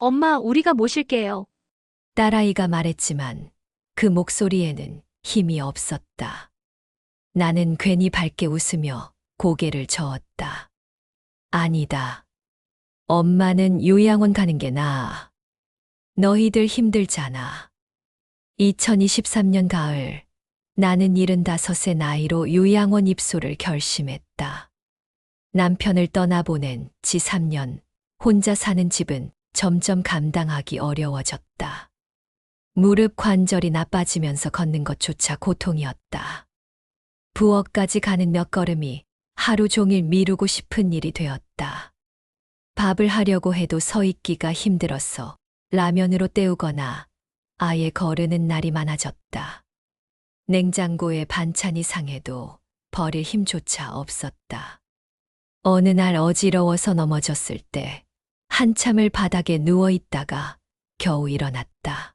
엄마, 우리가 모실게요. 딸아이가 말했지만 그 목소리에는 힘이 없었다. 나는 괜히 밝게 웃으며 고개를 저었다. 아니다. 엄마는 요양원 가는 게 나아. 너희들 힘들잖아. 2023년 가을, 나는 75세 나이로 요양원 입소를 결심했다. 남편을 떠나보낸 지 3년, 혼자 사는 집은 점점 감당하기 어려워졌다. 무릎 관절이 나빠지면서 걷는 것조차 고통이었다. 부엌까지 가는 몇 걸음이 하루 종일 미루고 싶은 일이 되었다. 밥을 하려고 해도 서 있기가 힘들어서 라면으로 때우거나 아예 거르는 날이 많아졌다. 냉장고에 반찬이 상해도 버릴 힘조차 없었다. 어느 날 어지러워서 넘어졌을 때 한참을 바닥에 누워 있다가 겨우 일어났다.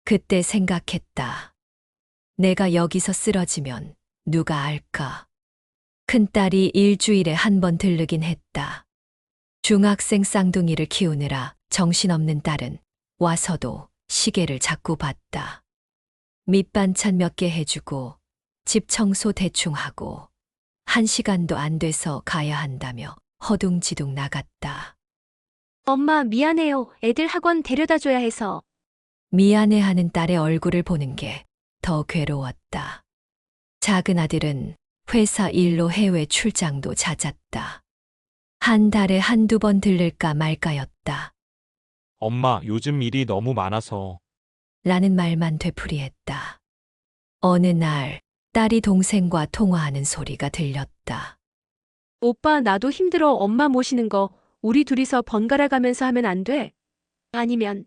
그때 생각했다. 내가 여기서 쓰러지면 누가 알까? 큰딸이 일주일에 한 번 들르긴 했다. 중학생 쌍둥이를 키우느라 정신없는 딸은 와서도 시계를 자꾸 봤다. 밑반찬 몇 개 해주고 집 청소 대충 하고 1시간도 안 돼서 가야 한다며 허둥지둥 나갔다. 엄마, 미안해요. 애들 학원 데려다 줘야 해서. 미안해하는 딸의 얼굴을 보는 게 더 괴로웠다. 작은 아들은 회사 일로 해외 출장도 잦았다. 한 달에 한두 번 들를까 말까였다. 엄마, 요즘 일이 너무 많아서. 라는 말만 되풀이했다. 어느 날 딸이 동생과 통화하는 소리가 들렸다. 오빠, 나도 힘들어. 엄마 모시는 거 우리 둘이서 번갈아 가면서 하면 안 돼? 아니면,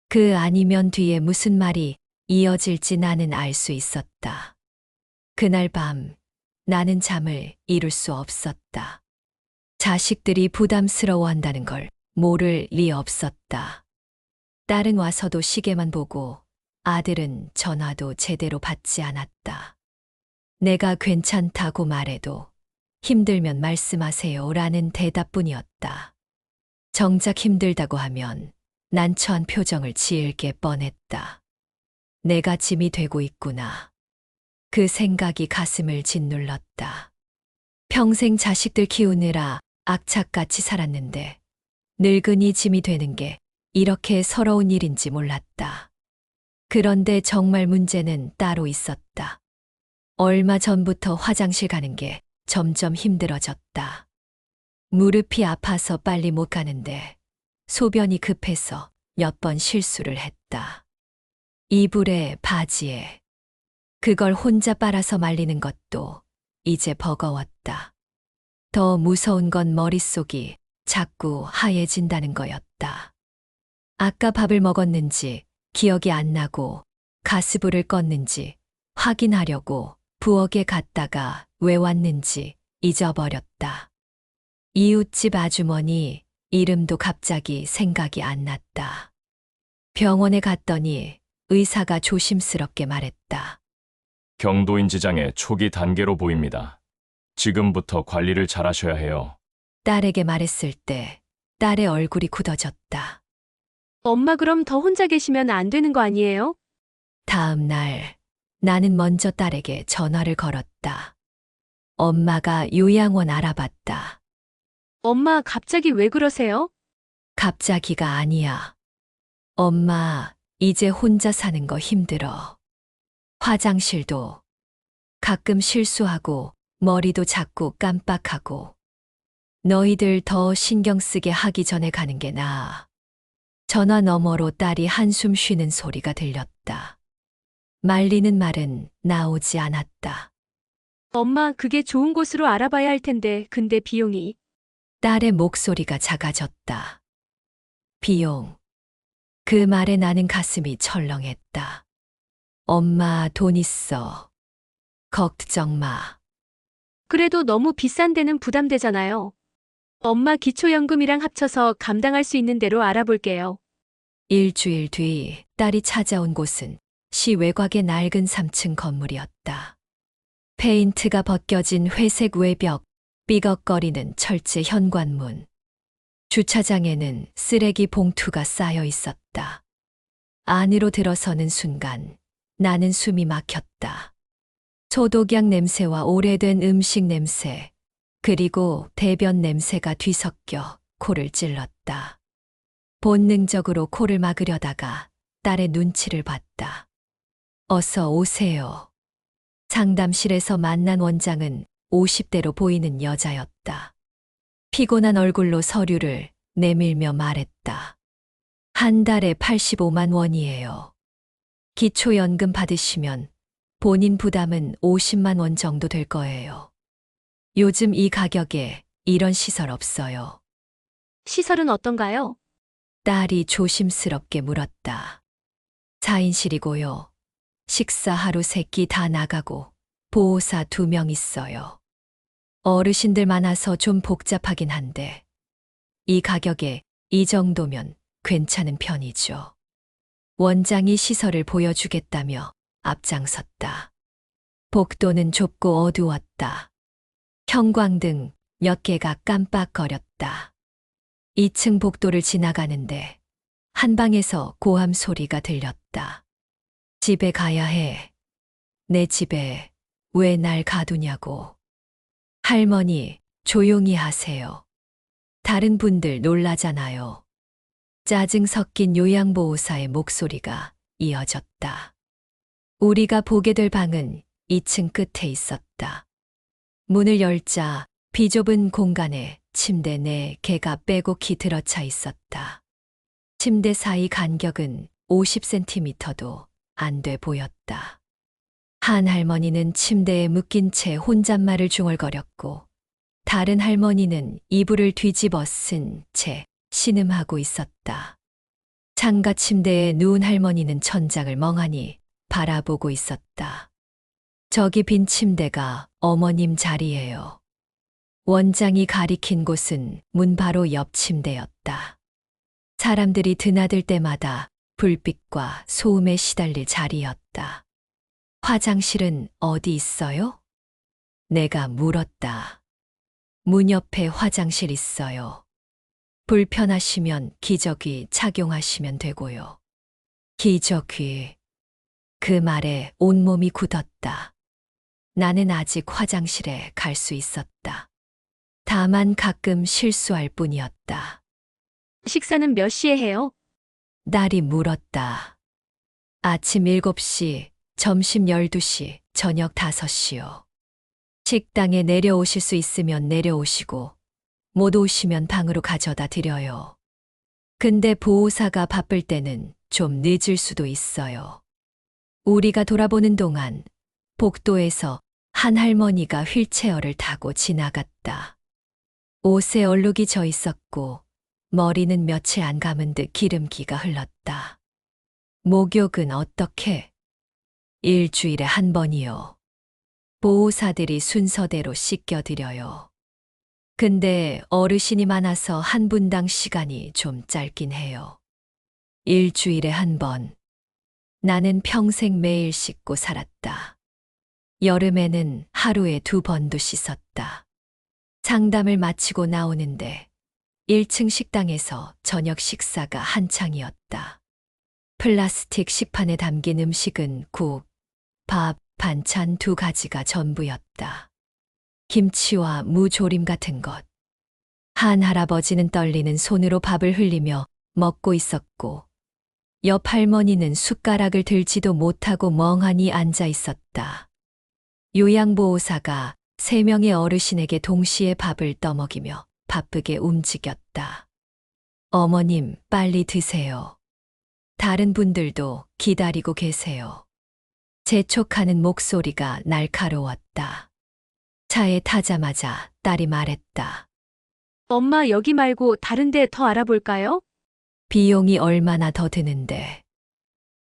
그 아니면 뒤에 무슨 말이 이어질지 나는 알 수 있었다. 그날 밤 나는 잠을 이룰 수 없었다. 자식들이 부담스러워한다는 걸 모를 리 없었다. 딸은 와서도 시계만 보고 아들은 전화도 제대로 받지 않았다. 내가 괜찮다고 말해도 힘들면 말씀하세요라는 대답뿐이었다. 정작 힘들다고 하면 난처한 표정을 지을 게 뻔했다. 내가 짐이 되고 있구나. 그 생각이 가슴을 짓눌렀다. 평생 자식들 키우느라 악착같이 살았는데 늙은이 짐이 되는 게 이렇게 서러운 일인지 몰랐다. 그런데 정말 문제는 따로 있었다. 얼마 전부터 화장실 가는 게 점점 힘들어졌다. 무릎이 아파서 빨리 못 가는데 소변이 급해서 몇 번 실수를 했다. 이불에 바지에 그걸 혼자 빨아서 말리는 것도 이제 버거웠다. 더 무서운 건 머릿속이 자꾸 하얘진다는 거였다. 아까 밥을 먹었는지 기억이 안 나고 가스불을 껐는지 확인하려고 부엌에 갔다가 왜 왔는지 잊어버렸다. 이웃집 아주머니 이름도 갑자기 생각이 안 났다. 병원에 갔더니 의사가 조심스럽게 말했다. 경도인 지장의 초기 단계로 보입니다. 지금부터 관리를 잘하셔야 해요. 딸에게 말했을 때 딸의 얼굴이 굳어졌다. 엄마 그럼 더 혼자 계시면 안 되는 거 아니에요? 다음 날 나는 먼저 딸에게 전화를 걸었다. 엄마가 요양원 알아봤다. 엄마, 갑자기 왜 그러세요? 갑자기가 아니야. 엄마, 이제 혼자 사는 거 힘들어. 화장실도 가끔 실수하고 머리도 자꾸 깜빡하고 너희들 더 신경 쓰게 하기 전에 가는 게 나아. 전화 너머로 딸이 한숨 쉬는 소리가 들렸다. 말리는 말은 나오지 않았다. 엄마, 그게 좋은 곳으로 알아봐야 할 텐데, 근데 비용이. 딸의 목소리가 작아졌다. 비용. 그 말에 나는 가슴이 철렁했다. 엄마 돈 있어. 걱정 마. 그래도 너무 비싼 데는 부담되잖아요. 엄마 기초연금이랑 합쳐서 감당할 수 있는 대로 알아볼게요. 일주일 뒤 딸이 찾아온 곳은 시 외곽의 낡은 3층 건물이었다. 페인트가 벗겨진 회색 외벽, 삐걱거리는 철제 현관문. 주차장에는 쓰레기 봉투가 쌓여 있었다. 안으로 들어서는 순간 나는 숨이 막혔다. 소독약 냄새와 오래된 음식 냄새, 그리고 대변 냄새가 뒤섞여 코를 찔렀다. 본능적으로 코를 막으려다가 딸의 눈치를 봤다. 어서 오세요. 상담실에서 만난 원장은 50대로 보이는 여자였다. 피곤한 얼굴로 서류를 내밀며 말했다. 한 달에 85만 원이에요. 기초연금 받으시면 본인 부담은 50만 원 정도 될 거예요. 요즘 이 가격에 이런 시설 없어요. 시설은 어떤가요? 딸이 조심스럽게 물었다. 4인실이고요. 식사 하루 3끼 다 나가고 보호사 2명 있어요. 어르신들 많아서 좀 복잡하긴 한데 이 가격에 이 정도면 괜찮은 편이죠. 원장이 시설을 보여주겠다며 앞장섰다. 복도는 좁고 어두웠다. 형광등 몇 개가 깜빡거렸다. 2층 복도를 지나가는데 한 방에서 고함 소리가 들렸다. 집에 가야 해. 내 집에 왜 날 가두냐고. 할머니, 조용히 하세요. 다른 분들 놀라잖아요. 짜증 섞인 요양보호사의 목소리가 이어졌다. 우리가 보게 될 방은 2층 끝에 있었다. 문을 열자 비좁은 공간에 침대 4개가 빼곡히 들어차 있었다. 침대 사이 간격은 50cm도 안 돼 보였다. 한 할머니는 침대에 묶인 채 혼잣말을 중얼거렸고 다른 할머니는 이불을 뒤집어 쓴 채 신음하고 있었다. 창가 침대에 누운 할머니는 천장을 멍하니 바라보고 있었다. 저기 빈 침대가 어머님 자리예요. 원장이 가리킨 곳은 문 바로 옆 침대였다. 사람들이 드나들 때마다 불빛과 소음에 시달릴 자리였다. 화장실은 어디 있어요? 내가 물었다. 문 옆에 화장실 있어요. 불편하시면 기저귀 착용하시면 되고요. 기저귀. 그 말에 온몸이 굳었다. 나는 아직 화장실에 갈 수 있었다. 다만 가끔 실수할 뿐이었다. 식사는 몇 시에 해요? 딸이 물었다. 아침 7시, 점심 12시, 저녁 5시요. 식당에 내려오실 수 있으면 내려오시고 못 오시면 방으로 가져다 드려요. 근데 보호사가 바쁠 때는 좀 늦을 수도 있어요. 우리가 돌아보는 동안 복도에서 한 할머니가 휠체어를 타고 지나갔다. 옷에 얼룩이 져 있었고 머리는 며칠 안 감은 듯 기름기가 흘렀다. 목욕은 어떻게? 일주일에 한 번이요. 보호사들이 순서대로 씻겨드려요. 근데 어르신이 많아서 한 분당 시간이 좀 짧긴 해요. 일주일에 한 번. 나는 평생 매일 씻고 살았다. 여름에는 하루에 2번도 씻었다. 상담을 마치고 나오는데 1층 식당에서 저녁 식사가 한창이었다. 플라스틱 식판에 담긴 음식은 국, 밥, 반찬 2가지가 전부였다. 김치와 무조림 같은 것. 한 할아버지는 떨리는 손으로 밥을 흘리며 먹고 있었고, 옆 할머니는 숟가락을 들지도 못하고 멍하니 앉아 있었다. 요양보호사가 3명의 어르신에게 동시에 밥을 떠먹이며 바쁘게 움직였다. 어머님, 빨리 드세요. 다른 분들도 기다리고 계세요. 재촉하는 목소리가 날카로웠다. 차에 타자마자 딸이 말했다. 엄마 여기 말고 다른 데 더 알아볼까요? 비용이 얼마나 더 드는데.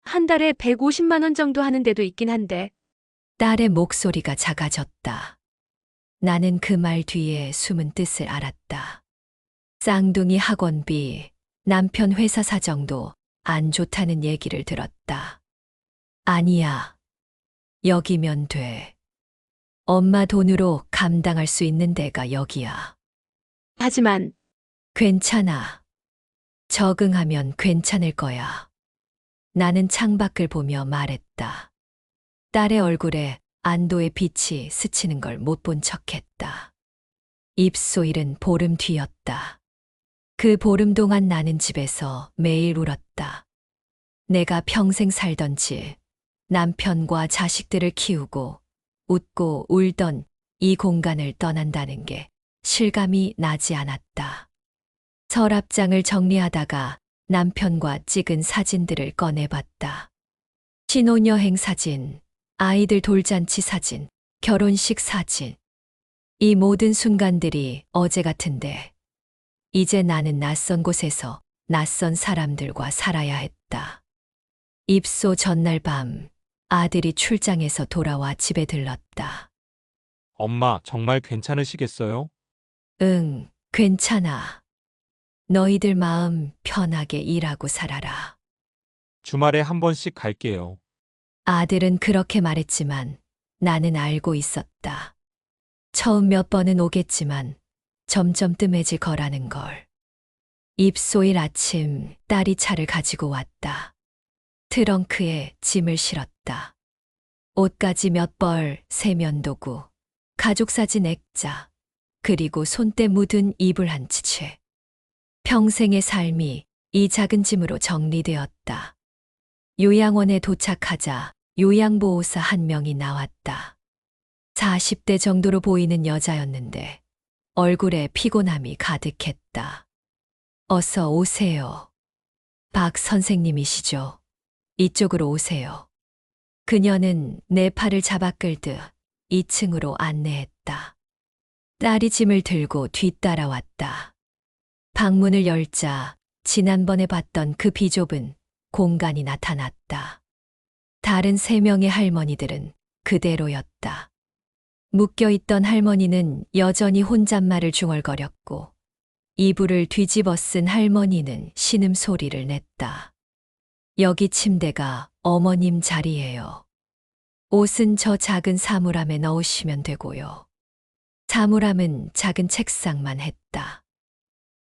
한 달에 150만 원 정도 하는 데도 있긴 한데. 딸의 목소리가 작아졌다. 나는 그 말 뒤에 숨은 뜻을 알았다. 쌍둥이 학원비, 남편 회사 사정도 안 좋다는 얘기를 들었다. 아니야. 여기면 돼. 엄마 돈으로 감당할 수 있는 데가 여기야. 하지만 괜찮아. 적응하면 괜찮을 거야. 나는 창밖을 보며 말했다. 딸의 얼굴에 안도의 빛이 스치는 걸 못 본 척했다. 입소일은 보름 뒤였다. 그 보름 동안 나는 집에서 매일 울었다. 내가 평생 살던 집, 남편과 자식들을 키우고 웃고 울던 이 공간을 떠난다는 게 실감이 나지 않았다. 서랍장을 정리하다가 남편과 찍은 사진들을 꺼내봤다. 신혼여행 사진, 아이들 돌잔치 사진, 결혼식 사진. 이 모든 순간들이 어제 같은데, 이제 나는 낯선 곳에서 낯선 사람들과 살아야 했다. 입소 전날 밤, 아들이 출장에서 돌아와 집에 들렀다. 엄마, 정말 괜찮으시겠어요? 응, 괜찮아. 너희들 마음 편하게 일하고 살아라. 주말에 한 번씩 갈게요. 아들은 그렇게 말했지만 나는 알고 있었다. 처음 몇 번은 오겠지만 점점 뜸해질 거라는 걸. 입소일 아침 딸이 차를 가지고 왔다. 트렁크에 짐을 실었다. 옷가지 몇 벌, 세면도구, 가족사진 액자, 그리고 손때 묻은 이불 한 채. 평생의 삶이 이 작은 짐으로 정리되었다. 요양원에 도착하자 요양보호사 한 명이 나왔다. 40대 정도로 보이는 여자였는데 얼굴에 피곤함이 가득했다. 어서 오세요. 박 선생님이시죠? 이쪽으로 오세요. 그녀는 내 팔을 잡아 끌듯 2층으로 안내했다. 딸이 짐을 들고 뒤따라왔다. 방문을 열자 지난번에 봤던 그 비좁은 공간이 나타났다. 다른 3명의 할머니들은 그대로였다. 묶여있던 할머니는 여전히 혼잣말을 중얼거렸고 이불을 뒤집어 쓴 할머니는 신음소리를 냈다. 여기 침대가 어머님 자리예요. 옷은 저 작은 사물함에 넣으시면 되고요. 사물함은 작은 책상만 했다.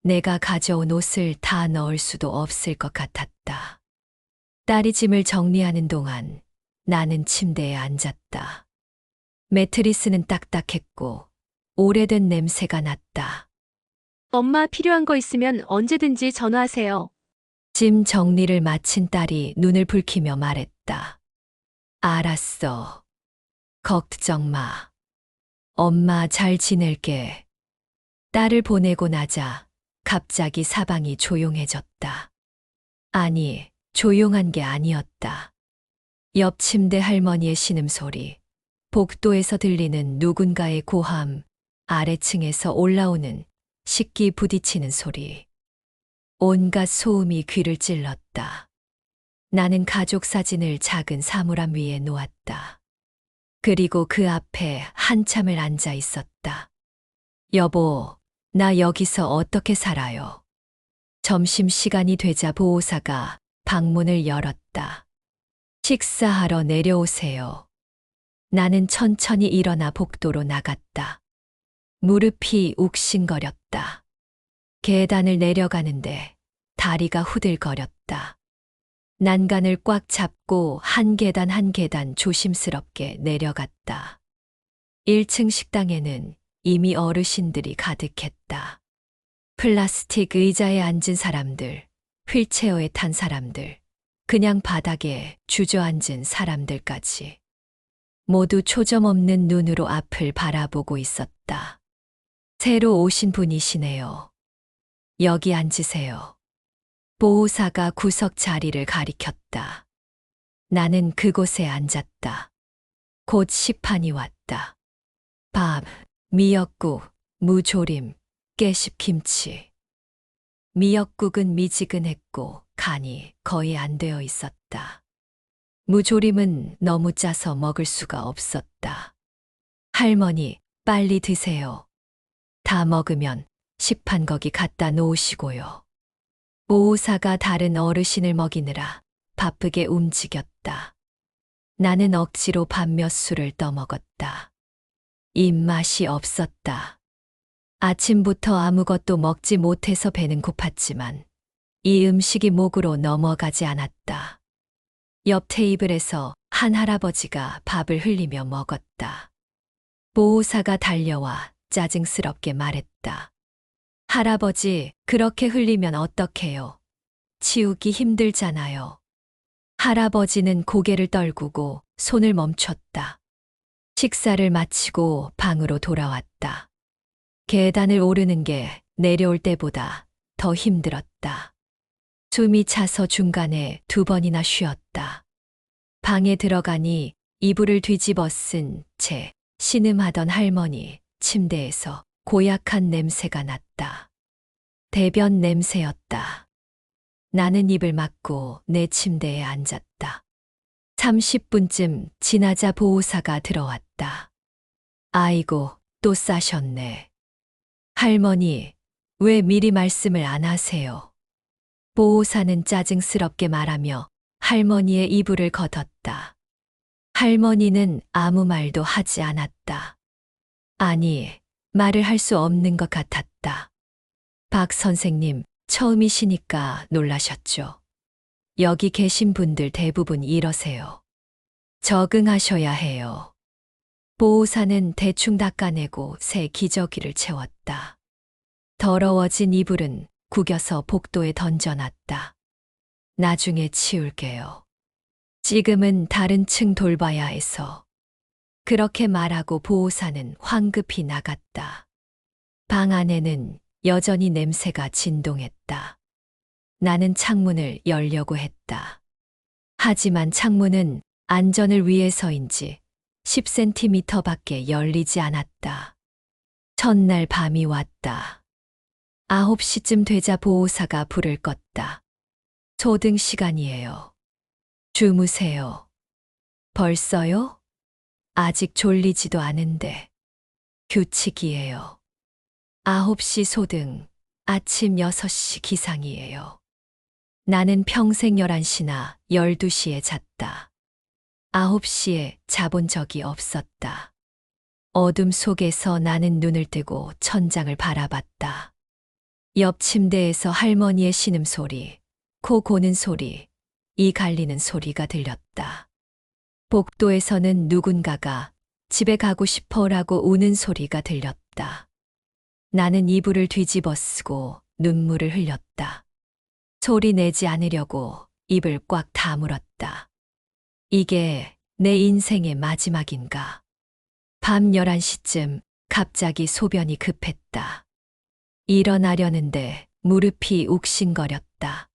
내가 가져온 옷을 다 넣을 수도 없을 것 같았다. 딸이 짐을 정리하는 동안 나는 침대에 앉았다. 매트리스는 딱딱했고 오래된 냄새가 났다. 엄마 필요한 거 있으면 언제든지 전화하세요. 짐 정리를 마친 딸이 눈을 붉히며 말했다. 알았어. 걱정 마. 엄마 잘 지낼게. 딸을 보내고 나자 갑자기 사방이 조용해졌다. 아니, 조용한 게 아니었다. 옆 침대 할머니의 신음소리, 복도에서 들리는 누군가의 고함, 아래층에서 올라오는 식기 부딪히는 소리. 온갖 소음이 귀를 찔렀다. 나는 가족 사진을 작은 사물함 위에 놓았다. 그리고 그 앞에 한참을 앉아 있었다. 여보, 나 여기서 어떻게 살아요? 점심시간이 되자 보호사가 방문을 열었다. 식사하러 내려오세요. 나는 천천히 일어나 복도로 나갔다. 무릎이 욱신거렸다. 계단을 내려가는데 다리가 후들거렸다. 난간을 꽉 잡고 한 계단 한 계단 조심스럽게 내려갔다. 1층 식당에는 이미 어르신들이 가득했다. 플라스틱 의자에 앉은 사람들, 휠체어에 탄 사람들, 그냥 바닥에 주저앉은 사람들까지. 모두 초점 없는 눈으로 앞을 바라보고 있었다. 새로 오신 분이시네요. 여기 앉으세요. 보호사가 구석 자리를 가리켰다. 나는 그곳에 앉았다. 곧 식판이 왔다. 밥, 미역국, 무조림, 깨씹김치. 미역국은 미지근했고 간이 거의 안 되어 있었다. 무조림은 너무 짜서 먹을 수가 없었다. 할머니, 빨리 드세요. 다 먹으면 식판 거기 갖다 놓으시고요. 보호사가 다른 어르신을 먹이느라 바쁘게 움직였다. 나는 억지로 밥 몇 술을 떠먹었다. 입맛이 없었다. 아침부터 아무것도 먹지 못해서 배는 고팠지만 이 음식이 목으로 넘어가지 않았다. 옆 테이블에서 한 할아버지가 밥을 흘리며 먹었다. 보호사가 달려와 짜증스럽게 말했다. 할아버지, 그렇게 흘리면 어떡해요? 치우기 힘들잖아요. 할아버지는 고개를 떨구고 손을 멈췄다. 식사를 마치고 방으로 돌아왔다. 계단을 오르는 게 내려올 때보다 더 힘들었다. 숨이 차서 중간에 2번이나 쉬었다. 방에 들어가니 이불을 뒤집어 쓴 채 신음하던 할머니 침대에서 고약한 냄새가 났다. 대변 냄새였다. 나는 입을 막고 내 침대에 앉았다. 30분쯤 지나자 보호사가 들어왔다. 아이고, 또 싸셨네. 할머니, 왜 미리 말씀을 안 하세요? 보호사는 짜증스럽게 말하며 할머니의 이불을 걷었다. 할머니는 아무 말도 하지 않았다. 아니, 말을 할 수 없는 것 같았다. 박 선생님, 처음이시니까 놀라셨죠? 여기 계신 분들 대부분 이러세요. 적응하셔야 해요. 보호사는 대충 닦아내고 새 기저귀를 채웠다. 더러워진 이불은 구겨서 복도에 던져놨다. 나중에 치울게요. 지금은 다른 층 돌봐야 해서. 그렇게 말하고 보호사는 황급히 나갔다. 방 안에는 여전히 냄새가 진동했다. 나는 창문을 열려고 했다. 하지만 창문은 안전을 위해서인지 10cm밖에 열리지 않았다. 첫날 밤이 왔다. 9시쯤 되자 보호사가 불을 껐다. 소등 시간이에요. 주무세요. 벌써요? 아직 졸리지도 않은데. 규칙이에요. 9시 소등, 아침 6시 기상이에요. 나는 평생 11시나 12시에 잤다. 9시에 자본 적이 없었다. 어둠 속에서 나는 눈을 뜨고 천장을 바라봤다. 옆 침대에서 할머니의 신음소리, 코 고는 소리, 이 갈리는 소리가 들렸다. 복도에서는 누군가가 집에 가고 싶어라고 우는 소리가 들렸다. 나는 이불을 뒤집어 쓰고 눈물을 흘렸다. 소리 내지 않으려고 입을 꽉 다물었다. 이게 내 인생의 마지막인가? 밤 11시쯤 갑자기 소변이 급했다. 일어나려는데 무릎이 욱신거렸다.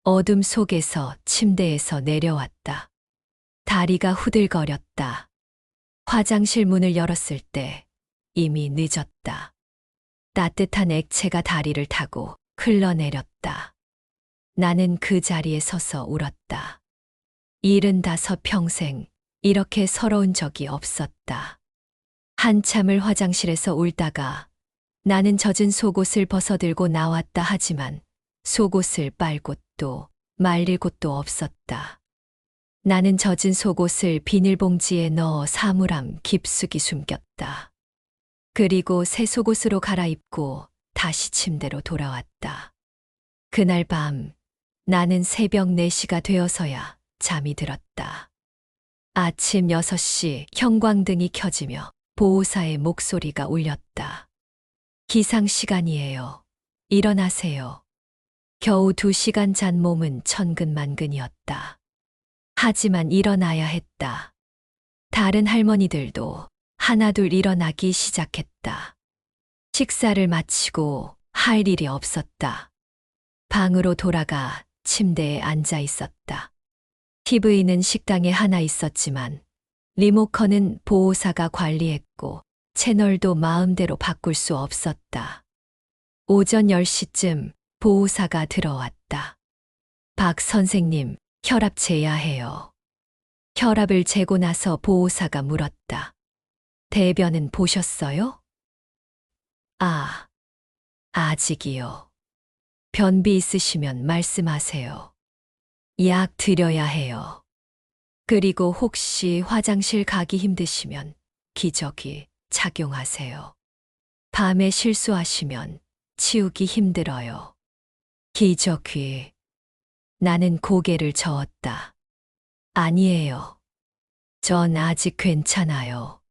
어둠 속에서 침대에서 내려왔다. 다리가 후들거렸다. 화장실 문을 열었을 때 이미 늦었다. 따뜻한 액체가 다리를 타고 흘러내렸다. 나는 그 자리에 서서 울었다. 75 평생 이렇게 서러운 적이 없었다. 한참을 화장실에서 울다가 나는 젖은 속옷을 벗어들고 나왔다 하지만 속옷을 빨 곳도 말릴 곳도 없었다. 나는 젖은 속옷을 비닐봉지에 넣어 사물함 깊숙이 숨겼다. 그리고 새 속옷으로 갈아입고 다시 침대로 돌아왔다. 그날 밤 나는 새벽 4시가 되어서야 잠이 들었다. 아침 6시 형광등이 켜지며 보호사의 목소리가 울렸다. 기상 시간이에요. 일어나세요. 겨우 2시간 잔 몸은 천근만근이었다. 하지만 일어나야 했다. 다른 할머니들도 하나둘 일어나기 시작했다. 식사를 마치고 할 일이 없었다. 방으로 돌아가 침대에 앉아 있었다. TV는 식당에 하나 있었지만 리모컨은 보호사가 관리했고 채널도 마음대로 바꿀 수 없었다. 오전 10시쯤 보호사가 들어왔다. 박 선생님, 혈압 재야 해요. 혈압을 재고 나서 보호사가 물었다. 대변은 보셨어요? 아직이요. 변비 있으시면 말씀하세요. 약 드려야 해요. 그리고 혹시 화장실 가기 힘드시면 기저귀 착용하세요. 밤에 실수하시면 치우기 힘들어요. 기저귀. 나는 고개를 저었다. 아니에요. 전 아직 괜찮아요.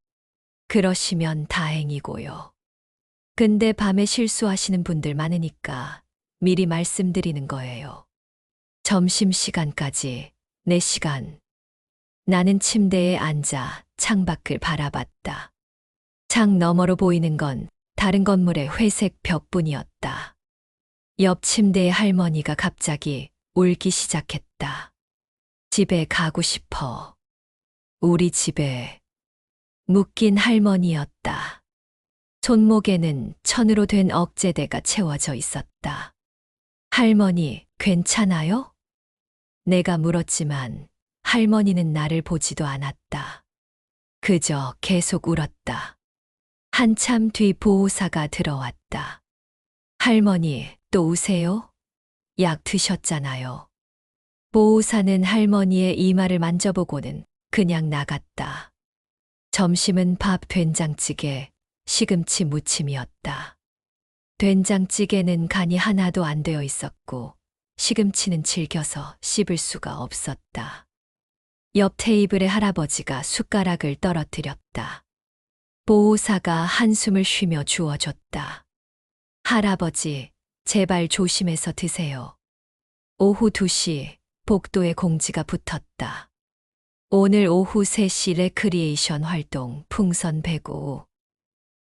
그러시면 다행이고요. 근데 밤에 실수하시는 분들 많으니까 미리 말씀드리는 거예요. 점심시간까지 4시간. 나는 침대에 앉아 창밖을 바라봤다. 창 너머로 보이는 건 다른 건물의 회색 벽뿐이었다. 옆 침대의 할머니가 갑자기 울기 시작했다. 집에 가고 싶어. 우리 집에. 묶인 할머니였다. 손목에는 천으로 된 억제대가 채워져 있었다. 할머니, 괜찮아요? 내가 물었지만 할머니는 나를 보지도 않았다. 그저 계속 울었다. 한참 뒤 보호사가 들어왔다. 할머니, 또 우세요? 약 드셨잖아요. 보호사는 할머니의 이마를 만져보고는 그냥 나갔다. 점심은 밥 된장찌개, 시금치 무침이었다. 된장찌개는 간이 하나도 안 되어 있었고, 시금치는 질겨서 씹을 수가 없었다. 옆 테이블에 할아버지가 숟가락을 떨어뜨렸다. 보호사가 한숨을 쉬며 주워줬다. 할아버지, 제발 조심해서 드세요. 오후 2시 복도에 공지가 붙었다. 오늘 오후 3시 레크리에이션 활동 풍선 배구.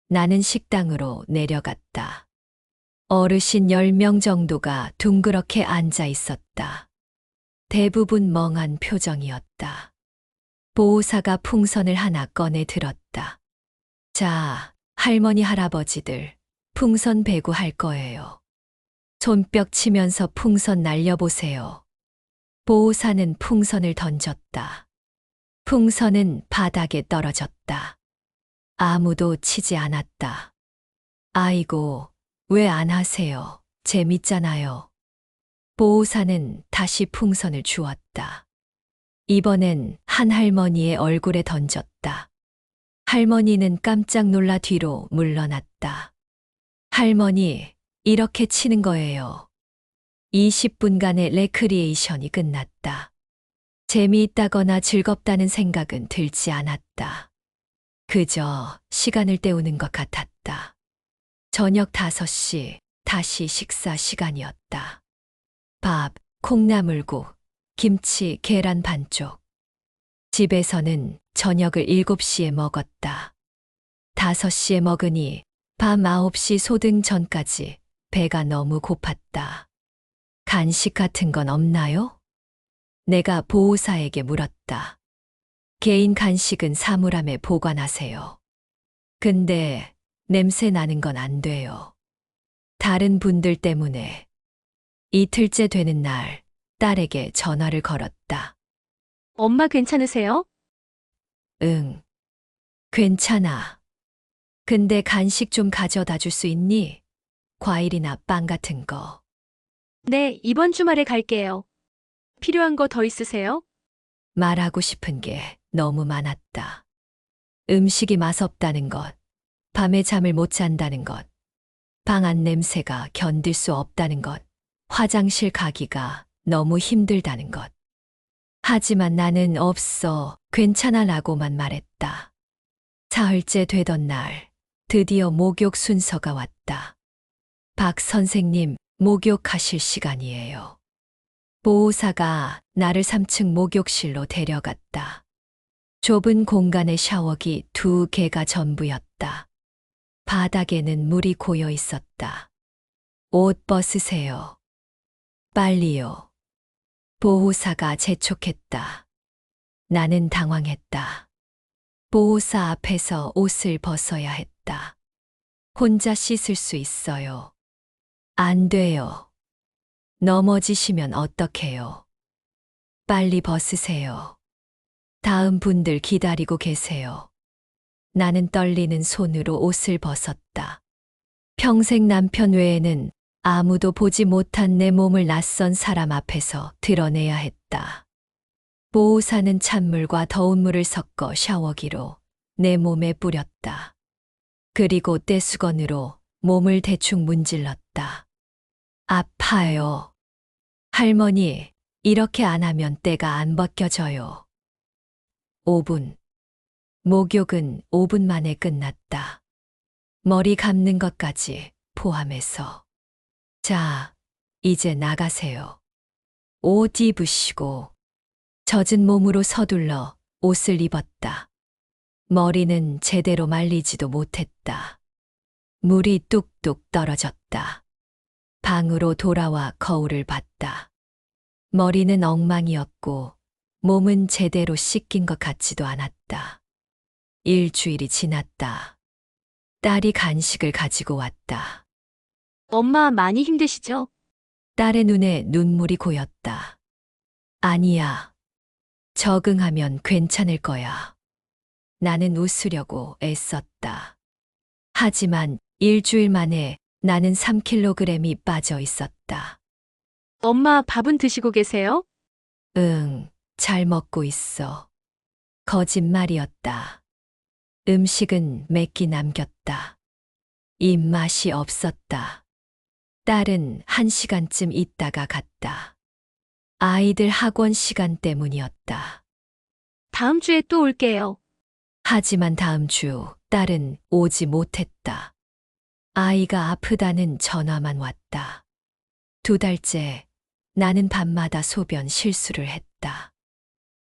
나는 식당으로 내려갔다. 어르신 10명 정도가 둥그렇게 앉아 있었다. 대부분 멍한 표정이었다. 보호사가 풍선을 하나 꺼내 들었다. 자, 할머니 할아버지들, 풍선 배구 할 거예요. 손뼉 치면서 풍선 날려보세요. 보호사는 풍선을 던졌다. 풍선은 바닥에 떨어졌다. 아무도 치지 않았다. 아이고, 왜 안 하세요? 재밌잖아요. 보호사는 다시 풍선을 주었다. 이번엔 한 할머니의 얼굴에 던졌다. 할머니는 깜짝 놀라 뒤로 물러났다. 할머니, 이렇게 치는 거예요. 20분간의 레크리에이션이 끝났다. 재미있다거나 즐겁다는 생각은 들지 않았다. 그저 시간을 때우는 것 같았다. 저녁 5시 다시 식사 시간이었다. 밥, 콩나물국, 김치, 계란 반쪽. 집에서는 저녁을 7시에 먹었다. 5시에 먹으니 밤 9시 소등 전까지 배가 너무 고팠다. 간식 같은 건 없나요? 내가 보호사에게 물었다. 개인 간식은 사물함에 보관하세요. 근데 냄새 나는 건 안 돼요. 다른 분들 때문에. 이틀째 되는 날, 딸에게 전화를 걸었다. 엄마 괜찮으세요? 응. 괜찮아. 근데 간식 좀 가져다 줄 수 있니? 과일이나 빵 같은 거. 네, 이번 주말에 갈게요. 필요한 거 더 있으세요? 말하고 싶은 게 너무 많았다. 음식이 맛없다는 것, 밤에 잠을 못 잔다는 것, 방 안 냄새가 견딜 수 없다는 것, 화장실 가기가 너무 힘들다는 것. 하지만 나는 없어, 괜찮아 라고만 말했다. 사흘째 되던 날, 드디어 목욕 순서가 왔다. 박 선생님, 목욕하실 시간이에요. 보호사가 나를 3층 목욕실로 데려갔다. 좁은 공간에 샤워기 2개가 전부였다. 바닥에는 물이 고여 있었다. 옷 벗으세요. 빨리요. 보호사가 재촉했다. 나는 당황했다. 보호사 앞에서 옷을 벗어야 했다. 혼자 씻을 수 있어요. 안 돼요. 넘어지시면 어떡해요. 빨리 벗으세요. 다음 분들 기다리고 계세요. 나는 떨리는 손으로 옷을 벗었다. 평생 남편 외에는 아무도 보지 못한 내 몸을 낯선 사람 앞에서 드러내야 했다. 보호사는 찬물과 더운 물을 섞어 샤워기로 내 몸에 뿌렸다. 그리고 떼수건으로 몸을 대충 문질렀다. 아파요. 할머니, 이렇게 안 하면 때가 안 벗겨져요. 5분. 목욕은 5분 만에 끝났다. 머리 감는 것까지 포함해서. 자, 이제 나가세요. 옷 입으시고. 젖은 몸으로 서둘러 옷을 입었다. 머리는 제대로 말리지도 못했다. 물이 뚝뚝 떨어졌다. 방으로 돌아와 거울을 봤다. 머리는 엉망이었고 몸은 제대로 씻긴 것 같지도 않았다. 일주일이 지났다. 딸이 간식을 가지고 왔다. 엄마 많이 힘드시죠? 딸의 눈에 눈물이 고였다. 아니야. 적응하면 괜찮을 거야. 나는 웃으려고 애썼다. 하지만 일주일 만에 나는 3kg이 빠져 있었다. 엄마 밥은 드시고 계세요? 응, 잘 먹고 있어. 거짓말이었다. 음식은 몇 끼 남겼다. 입맛이 없었다. 딸은 1시간쯤 있다가 갔다. 아이들 학원 시간 때문이었다. 다음 주에 또 올게요. 하지만 다음 주 딸은 오지 못했다. 아이가 아프다는 전화만 왔다. 2달째 나는 밤마다 소변 실수를 했다.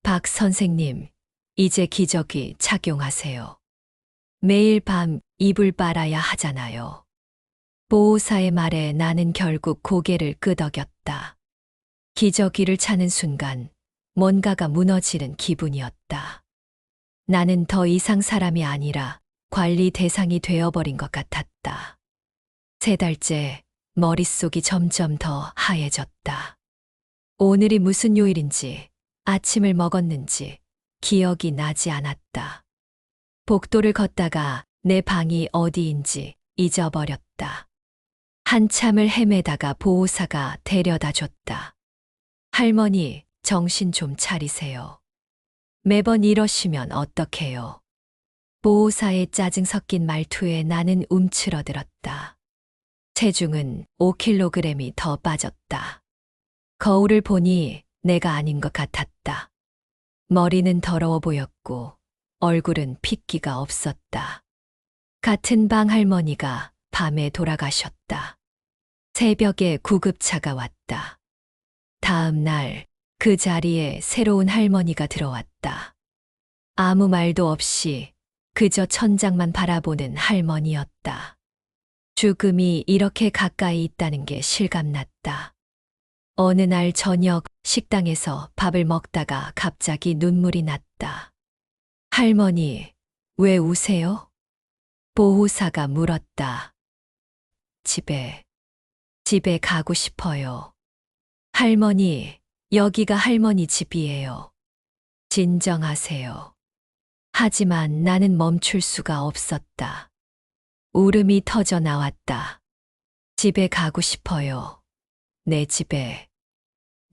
박 선생님, 이제 기저귀 착용하세요. 매일 밤 이불 빨아야 하잖아요. 보호사의 말에 나는 결국 고개를 끄덕였다. 기저귀를 차는 순간 뭔가가 무너지는 기분이었다. 나는 더 이상 사람이 아니라 관리 대상이 되어버린 것 같았다. 3달째 머릿속이 점점 더 하얘졌다. 오늘이 무슨 요일인지, 아침을 먹었는지 기억이 나지 않았다. 복도를 걷다가 내 방이 어디인지 잊어버렸다. 한참을 헤매다가 보호사가 데려다 줬다. 할머니, 정신 좀 차리세요. 매번 이러시면 어떡해요. 보호사의 짜증 섞인 말투에 나는 움츠러들었다. 체중은 5kg이 더 빠졌다. 거울을 보니 내가 아닌 것 같았다. 머리는 더러워 보였고 얼굴은 핏기가 없었다. 같은 방 할머니가 밤에 돌아가셨다. 새벽에 구급차가 왔다. 다음 날 그 자리에 새로운 할머니가 들어왔다. 아무 말도 없이 그저 천장만 바라보는 할머니였다. 죽음이 이렇게 가까이 있다는 게 실감났다. 어느 날 저녁 식당에서 밥을 먹다가 갑자기 눈물이 났다. 할머니, 왜 우세요? 보호사가 물었다. 집에 가고 싶어요. 할머니, 여기가 할머니 집이에요. 진정하세요. 하지만 나는 멈출 수가 없었다. 울음이 터져 나왔다. 집에 가고 싶어요. 내 집에.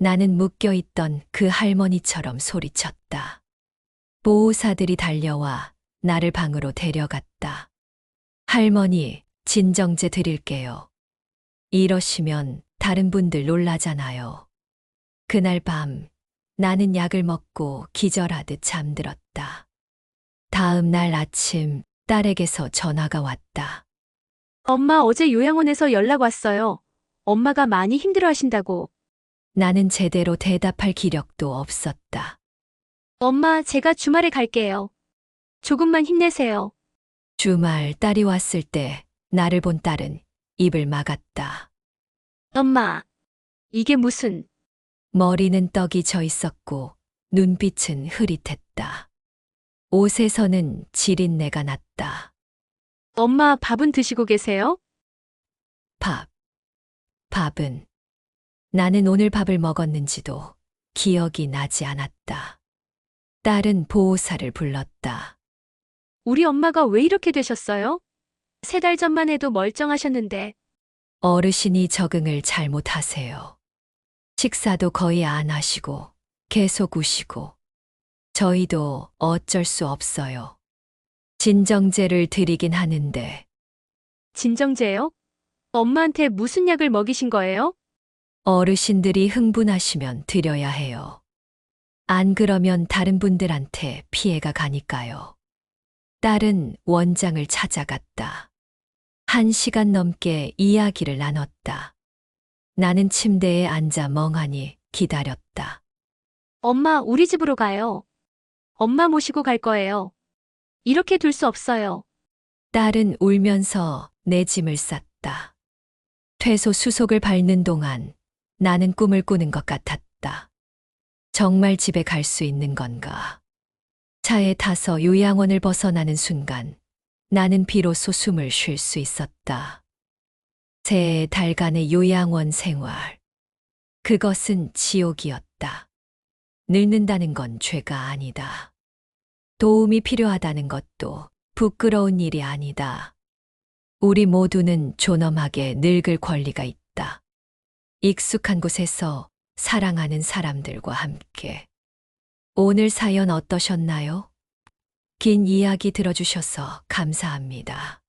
나는 묶여있던 그 할머니처럼 소리쳤다. 보호사들이 달려와 나를 방으로 데려갔다. 할머니, 진정제 드릴게요. 이러시면 다른 분들 놀라잖아요. 그날 밤 나는 약을 먹고 기절하듯 잠들었다. 다음 날 아침 딸에게서 전화가 왔다. 엄마 어제 요양원에서 연락 왔어요. 엄마가 많이 힘들어 하신다고. 나는 제대로 대답할 기력도 없었다. 엄마, 제가 주말에 갈게요. 조금만 힘내세요. 주말 딸이 왔을 때 나를 본 딸은 입을 막았다. 엄마, 이게 무슨... 머리는 떡이 져 있었고 눈빛은 흐릿했다. 옷에서는 지린내가 났다. 엄마, 밥은 드시고 계세요? 밥은 나는 오늘 밥을 먹었는지도 기억이 나지 않았다. 딸은 보호사를 불렀다. 우리 엄마가 왜 이렇게 되셨어요? 3달 전만 해도 멀쩡하셨는데. 어르신이 적응을 잘못하세요. 식사도 거의 안 하시고 계속 우시고 저희도 어쩔 수 없어요. 진정제를 드리긴 하는데 진정제요? 엄마한테 무슨 약을 먹이신 거예요? 어르신들이 흥분하시면 드려야 해요. 안 그러면 다른 분들한테 피해가 가니까요. 딸은 원장을 찾아갔다. 1시간 넘게 이야기를 나눴다. 나는 침대에 앉아 멍하니 기다렸다. 엄마, 우리 집으로 가요. 엄마 모시고 갈 거예요. 이렇게 둘 수 없어요. 딸은 울면서 내 짐을 쌌다. 퇴소 수속을 밟는 동안 나는 꿈을 꾸는 것 같았다. 정말 집에 갈 수 있는 건가? 차에 타서 요양원을 벗어나는 순간 나는 비로소 숨을 쉴 수 있었다. 세 달간의 요양원 생활. 그것은 지옥이었다. 늙는다는 건 죄가 아니다. 도움이 필요하다는 것도 부끄러운 일이 아니다. 우리 모두는 존엄하게 늙을 권리가 있다. 익숙한 곳에서 사랑하는 사람들과 함께. 오늘 사연 어떠셨나요? 긴 이야기 들어주셔서 감사합니다.